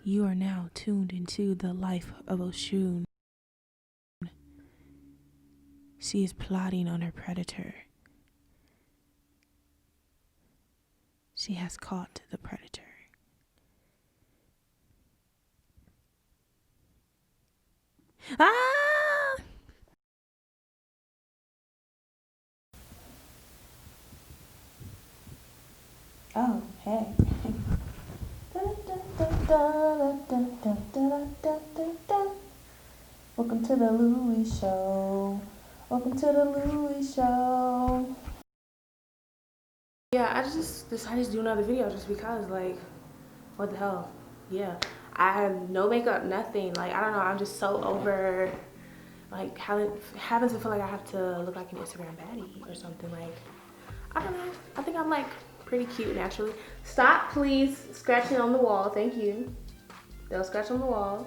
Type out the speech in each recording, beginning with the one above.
You are now tuned into the life of Oshun. She is plotting on her predator. She has caught the predator. Ah! Oh, hey. Welcome to the Louie Show. Welcome to the Louie Show. Yeah, I just decided to do another video just because, like, what the hell? Yeah, I have no makeup, nothing. Like, I don't know, I'm just so over, like, having to feel like I have to look like an Instagram baddie or something. Like, I don't know. I think I'm, like, pretty cute naturally. Stop, please, scratching on the wall. Thank you. Don't scratch on the wall.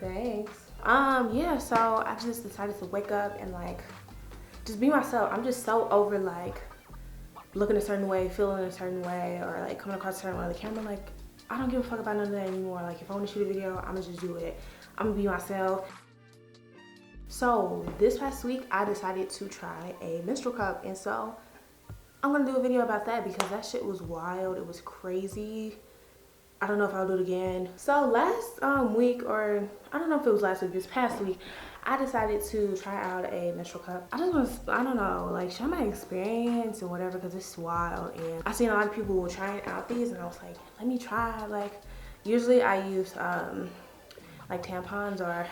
Thanks. Yeah, so I just decided to wake up and, like, just be myself. I'm just so over, like, looking a certain way, feeling a certain way, or like coming across a certain way on the camera. Like, I don't give a fuck about none of that anymore. Like, if I want to shoot a video, I'm gonna just do it. I'm gonna be myself. So this past week, I decided to try a menstrual cup, and so I'm gonna do a video about that because that shit was wild. It was crazy. I don't know if I'll do it again. So last week, or I don't know if it was last week, this past week, I decided to try out a menstrual cup. I don't know, like, share my experience and whatever, because it's wild. And I seen a lot of people trying out these, and I was like, let me try. Like, usually I use like tampons, or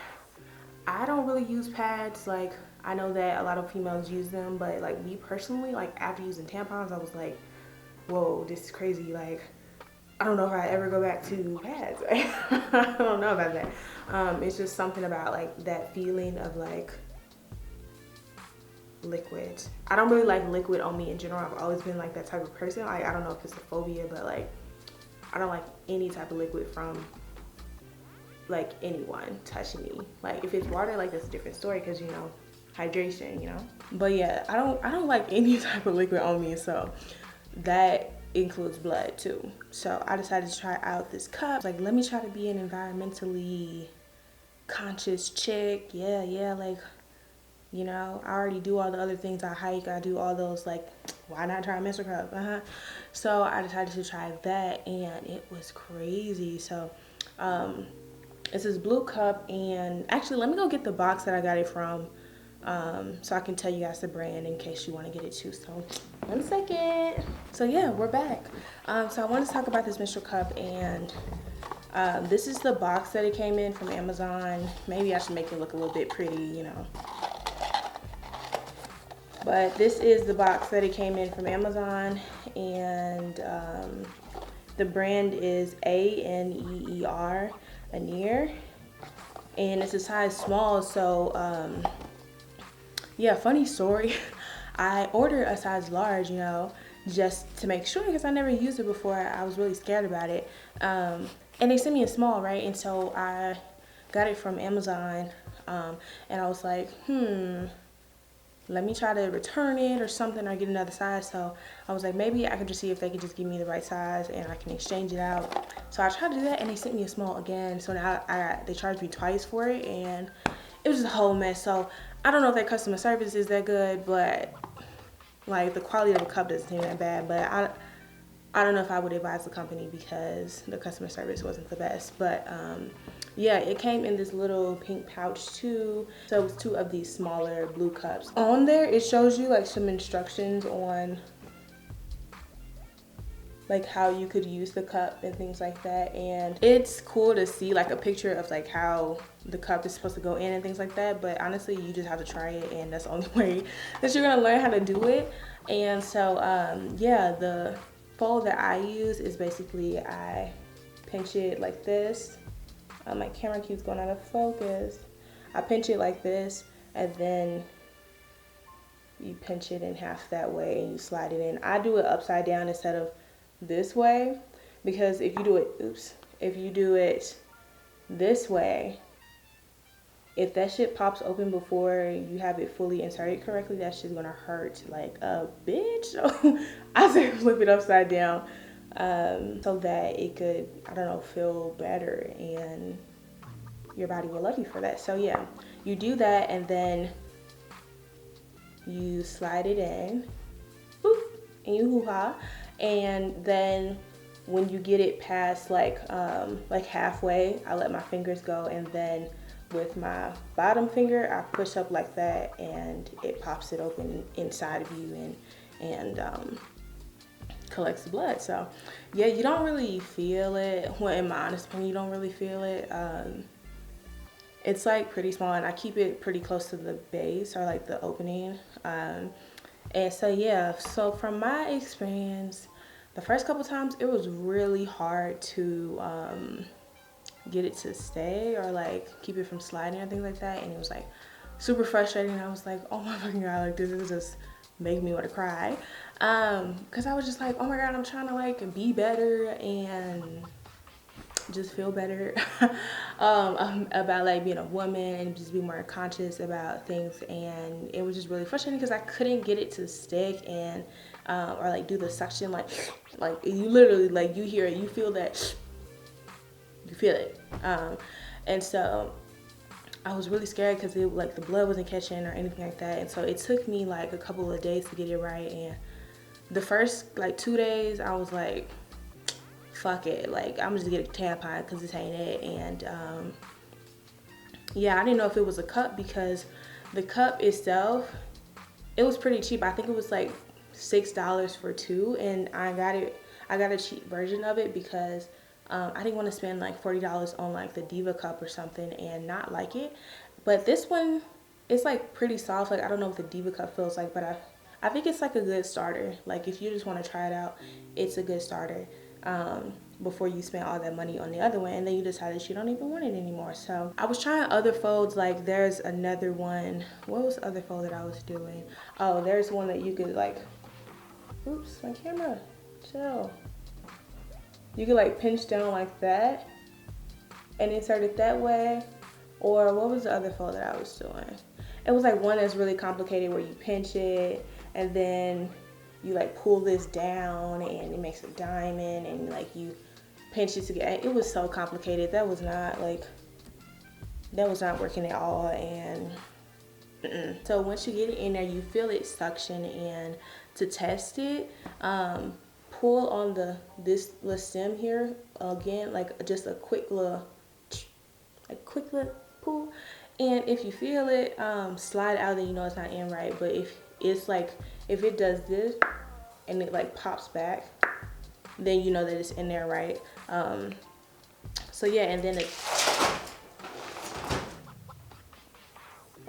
I don't really use pads. Like, I know that a lot of females use them, but like me personally, like after using tampons, I was like, whoa, this is crazy. Like, I don't know if I ever go back to pads. I don't know about that. It's just something about like that feeling of like liquid. I don't really like liquid on me in general. I've always been like that type of person. Like, I don't know if it's a phobia, but like I don't like any type of liquid from like anyone touching me. Like, if it's water, like, that's a different story, because, you know, hydration, you know. But yeah, I don't like any type of liquid on me, so that includes blood too. So I decided to try out this cup. Like, let me try to be an environmentally conscious chick. Yeah, like, you know, I already do all the other things. I hike, I do all those, like, why not try a menstrual cup? So I decided to try that, and it was crazy. So it's this blue cup, and actually, let me go get the box that I got it from, so I can tell you guys the brand in case you want to get it too. So 1 second. So yeah, we're back. So I wanted to talk about this menstrual cup, and this is the box that it came in from Amazon. Maybe I should make it look a little bit pretty, you know. But this is the box that it came in from Amazon, and the brand is ANEER, Aneer, and it's a size small. So yeah, funny story. I ordered a size large, you know, just to make sure, because I never used it before. I was really scared about it, and they sent me a small, right? And so I got it from Amazon, and I was like, let me try to return it or something, or get another size. So I was like, maybe I could just see if they could just give me the right size and I can exchange it out. So I tried to do that, and they sent me a small again. So now they charged me twice for it, and it was just a whole mess. So I don't know if their customer service is that good, but like the quality of the cup doesn't seem that bad. But I don't know if I would advise the company because the customer service wasn't the best. But yeah, it came in this little pink pouch too. So it was 2 of these smaller blue cups. On there, it shows you like some instructions on like how you could use the cup and things like that. And it's cool to see like a picture of like how the cup is supposed to go in and things like that. But honestly, you just have to try it, and that's the only way that you're gonna learn how to do it. And so yeah, the fold that I use is basically I pinch it like this. My camera keeps going out of focus. I pinch it like this, and then you pinch it in half that way, and you slide it in. I do it upside down instead of this way, because if you do it this way, if that shit pops open before you have it fully inserted correctly, that shit's gonna hurt like a bitch. So I say flip it upside down. so that it could, I don't know, feel better, and your body will love you for that. So yeah, you do that, and then you slide it in, boop, and you hoo-ha, and then when you get it past like halfway, I let my fingers go, and then with my bottom finger I push up like that, and it pops it open inside of you, and collects the blood. So yeah, you don't really feel it. Well, in my honest opinion, you don't really feel it. It's like pretty small, and I keep it pretty close to the base, or like the opening. And so yeah, so from my experience, the first couple times it was really hard to get it to stay, or like keep it from sliding or things like that, and it was like super frustrating. I was like, oh my fucking god, like this is just making me want to cry, because I was just like, oh my god, I'm trying to like be better and just feel better about like being a woman, and just be more conscious about things. And it was just really frustrating because I couldn't get it to stick, and or like do the suction, like you literally, like, you hear it, you feel that, you feel it, and so I was really scared because it, like, the blood wasn't catching or anything like that. And so it took me like a couple of days to get it right. And the first like 2 days I was like, fuck it, like I'm just gonna get a tampon because this ain't it. And yeah, I didn't know if it was a cup, because the cup itself, it was pretty cheap. I think it was like $6 for two, and I got a cheap version of it because I didn't want to spend like $40 on like the Diva cup or something and not like it. But this one, it's like pretty soft. Like, I don't know what the Diva cup feels like, but I think it's like a good starter. Like, if you just want to try it out, it's a good starter. Before you spend all that money on the other one, and then you decide that you don't even want it anymore. So I was trying other folds. Like, there's another one. What was the other fold that I was doing? Oh, there's one that you could like, oops, my camera, chill. You could like pinch down like that and insert it that way. Or what was the other fold that I was doing? It was like one that's really complicated where you pinch it and then you like pull this down and it makes a diamond, and like you pinch it together. It was so complicated. That was not working at all. And so once you get it in there, you feel it suction, and to test it, pull on this little stem here again, like just a quick little pull. And if you feel it slide out, then you know it's not in right. But if it does this and it like pops back, then you know that it's in there right. So yeah, and then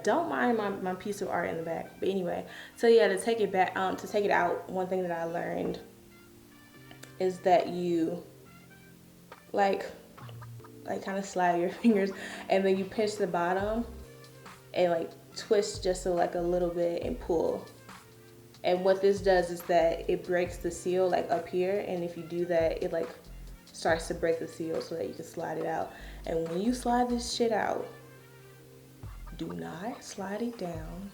don't mind my piece of art in the back. But anyway, so yeah, to take it back, to take it out, one thing that I learned is that you like kind of slide your fingers, and then you pinch the bottom and like twist just a little bit and pull. And what this does is that it breaks the seal like up here, and if you do that, it like starts to break the seal so that you can slide it out. And when you slide this shit out, do not slide it down,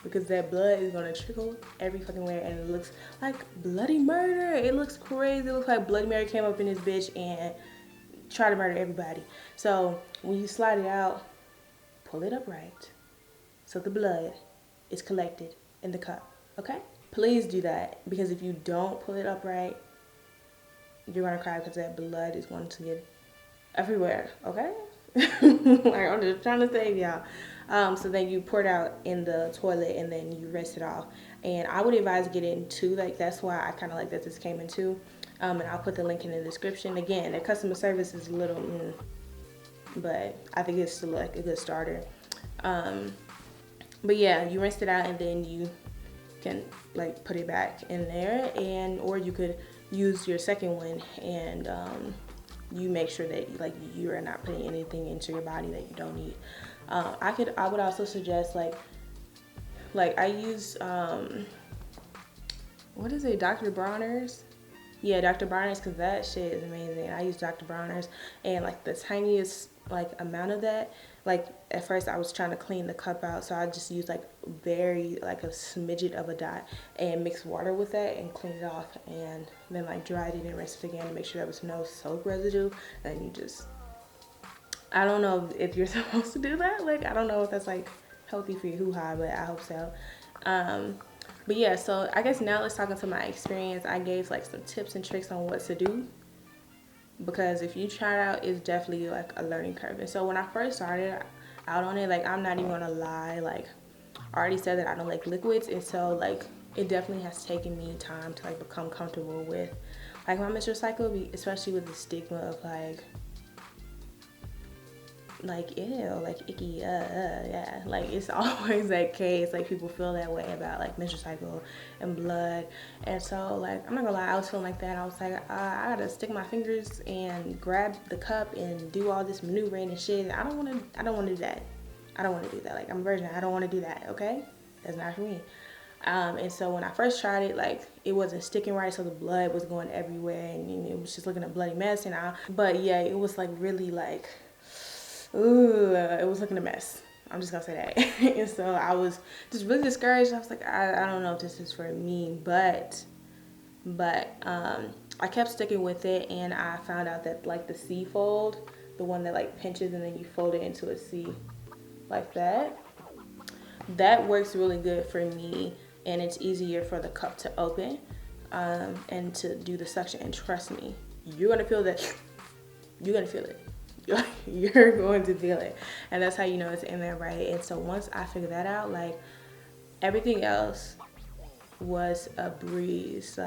because that blood is gonna trickle every fucking where, and it looks like bloody murder. It looks crazy. It looks like Bloody Mary came up in this bitch and tried to murder everybody. So when you slide it out, pull it upright so the blood is collected in the cup. Okay? Please do that, because if you don't pull it upright, you're gonna cry, because that blood is going to get everywhere. Okay? Like, I'm just trying to save y'all. So then you pour it out in the toilet, and then you rinse it off. And I would advise getting two. Like, that's why I kind of like that this came in two. And I'll put the link in the description. Again, their customer service is a little, but I think it's still like a good starter. But yeah, you rinse it out, and then you can like put it back in there, or you could use your second one, and you make sure that like you are not putting anything into your body that you don't need. I would also suggest like I use what is it, Dr. Bronner's Yeah, Dr. Bronner's, because that shit is amazing. I use Dr. Bronner's, and like the tiniest like amount of that, like at first I was trying to clean the cup out, so I just used like very like a smidget of a dot and mix water with that and clean it off, and then like dried it and rinsed it again to make sure there was no soap residue. And you just, I don't know if you're supposed to do that. Like I don't know if that's like healthy for your hoo-ha, but I hope so. Um, but yeah, so I guess now let's talk into my experience. I gave like some tips and tricks on what to do, because if you try it out, it's definitely like a learning curve. And so when I first started out on it, like I'm not even gonna lie, like I already said that I don't like liquids, and so like it definitely has taken me time to like become comfortable with like my menstrual cycle, especially with the stigma of like ew, like icky, yeah, like it's always that case. Like people feel that way about like menstrual cycle and blood, and so like I'm not gonna lie, I was feeling like that. I was like, I gotta stick my fingers and grab the cup and do all this maneuvering and shit. I don't want to do that. I don't want to do that. Like I'm a virgin. I don't want to do that. Okay, that's not for me. And so when I first tried it, like it wasn't sticking right, so the blood was going everywhere, and it was just looking a bloody mess. But yeah, it was like really like, ooh, it was looking a mess. I'm just gonna say that. And so I was just really discouraged. I was like, I don't know if this is for me, but I kept sticking with it, and I found out that like the C fold, the one that like pinches and then you fold it into a C like that works really good for me, and it's easier for the cup to open and to do the suction. And trust me, you're gonna feel that. You're gonna feel it. You're going to feel it, and that's how you know it's in there, right? And so once I figured that out, like everything else was a breeze.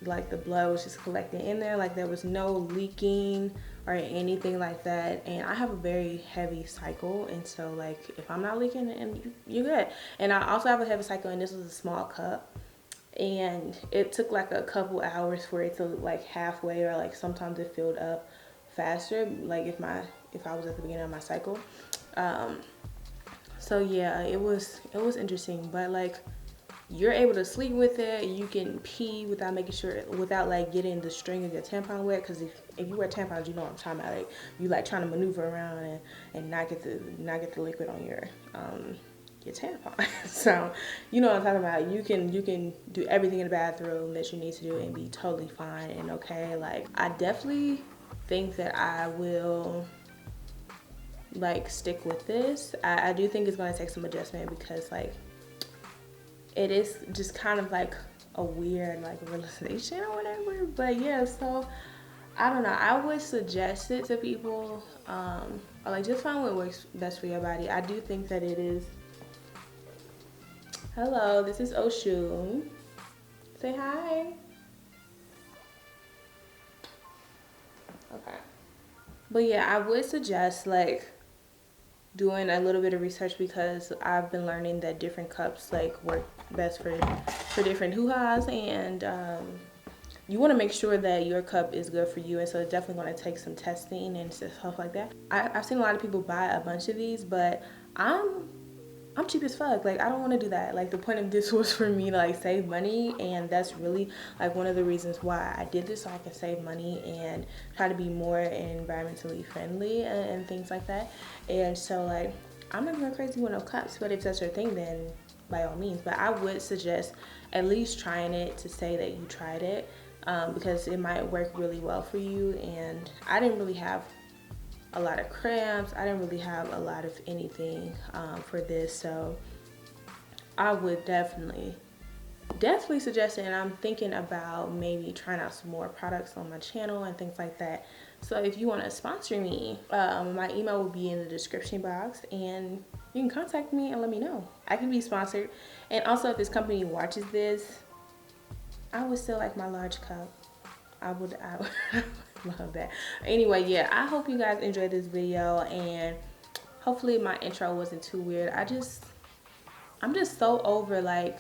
Like the blood was just collecting in there, like there was no leaking or anything like that. And I have a very heavy cycle, and so like if I'm not leaking, and you're good. And I also have a heavy cycle, and this was a small cup, and it took like a couple hours for it to like halfway, or like sometimes it filled up faster, like if I was at the beginning of my cycle. So yeah, it was interesting, but like you're able to sleep with it. You can pee without like getting the string of your tampon wet, because if you wear tampons, you know what I'm talking about. Like you like trying to maneuver around and not get the liquid on your tampon. So you know what I'm talking about. You can do everything in the bathroom that you need to do and be totally fine and okay. Like I definitely think that I will like stick with this. I do think it's going to take some adjustment, because like it is just kind of like a weird like realization or whatever. But yeah, so I don't know, I would suggest it to people, or like just find what works best for your body. I do think that it is. Hello, this is Oshun. Say hi. Okay. But yeah, I would suggest like doing a little bit of research, because I've been learning that different cups like work best for different hoo-has, and you want to make sure that your cup is good for you. And so it's definitely going to take some testing and stuff like that. I've seen a lot of people buy a bunch of these, but I'm cheap as fuck. Like I don't want to do that. Like the point of this was for me to like save money, and that's really like one of the reasons why I did this, so I can save money and try to be more environmentally friendly and things like that. And so like I'm not going crazy with no cups, but if that's your thing, then by all means. But I would suggest at least trying it to say that you tried it, because it might work really well for you. And I didn't really have a lot of cramps. I didn't really have a lot of anything for this, so I would definitely suggest it. And I'm thinking about maybe trying out some more products on my channel and things like that. So if you want to sponsor me, my email will be in the description box, and you can contact me and let me know. I can be sponsored. And also, if this company watches this, I would still like my large cup. I would love that. Anyway, yeah, I hope you guys enjoyed this video, and hopefully my intro wasn't too weird. I'm just so over like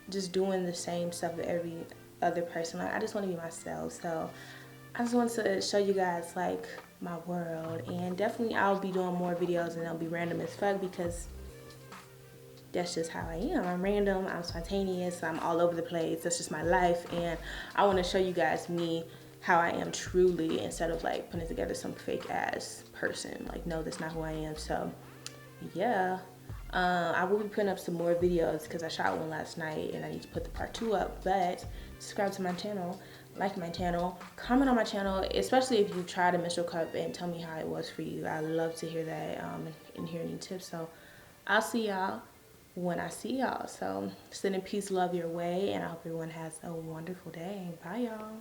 just doing the same stuff with every other person. Like I just want to be myself. So I just wanted to show you guys like my world, and definitely I'll be doing more videos, and they'll be random as fuck, because that's just how I am. I'm random, I'm spontaneous, I'm all over the place. That's just my life, and I want to show you guys me, how I am truly, instead of like putting together some fake ass person. Like, no, that's not who I am. So yeah, I will be putting up some more videos because I shot one last night and I need to put the part 2 up. But subscribe to my channel, like my channel, comment on my channel, especially if you tried a menstrual cup, and tell me how it was for you. I love to hear that, and hear any tips. So I'll see y'all when I see y'all. So sending peace, love your way, and I hope everyone has a wonderful day. Bye, y'all.